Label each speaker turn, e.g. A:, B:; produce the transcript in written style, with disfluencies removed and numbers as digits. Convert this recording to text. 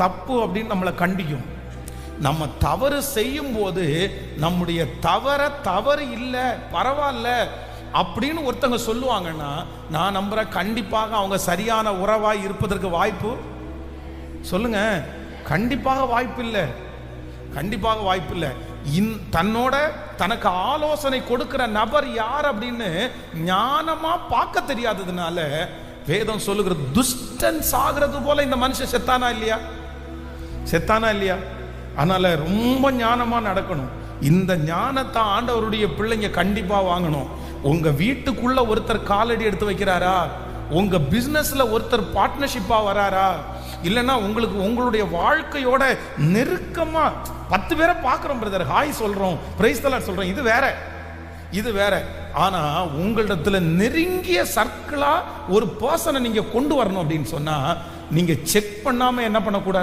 A: தப்பு அப்படின்னு நம்மளை கண்டிக்கும். நம்ம தவறு செய்யும் போது நம்முடைய தவறு இல்லை, பரவாயில்ல அப்படின்னு ஒருத்தங்க சொல்லுவாங்கன்னா, நான் நம்புறேன் கண்டிப்பாக அவங்க சரியான உறவாய் இருப்பதற்கு வாய்ப்பு, சொல்லுங்க, கண்டிப்பாக வாய்ப்பு இல்லை, கண்டிப்பாக வாய்ப்பு இல்லை. தன்னோட தனக்கு ஆலோசனை கொடுக்கிற நபர் யார் அப்படின்னு ஞானமா பார்க்க தெரியாததுனால வேதம் சொல்லுகிறது, துஷ்டன் சாகிறது போல இந்த மனுஷன் செத்தானா இல்லையா, செத்தானா இல்லையா? அதனால ரொம்ப ஞானமா நடக்கணும். இந்த ஞானத்தை ஆண்டவருடைய பிள்ளைங்க கண்டிப்பா வாங்கணும். உங்க வீட்டுக்குள்ள ஒருத்தர் காலடி எடுத்து வைக்கிறாரா, உங்க பிசினஸ்ல ஒருத்தர் பார்ட்னர்ஷிப்பா வராரா, இல்லைன்னா உங்களுக்கு உங்களுடைய வாழ்க்கையோட நெருக்கமா 10 பேரை பார்க்கிறோம் பிரதர், ஹாய் சொல்றோம், பிரைஸ் தி லார்ட் சொல்றோம், இது வேற, இது வேற. ஆனா உங்களிடத்துல நெருங்கிய சர்க்கிளா ஒரு பர்சனை நீங்க கொண்டு வரணும் அப்படின்னு சொன்னா, நீங்க செக் பண்ணாம என்ன பண்ணக்கூடாது.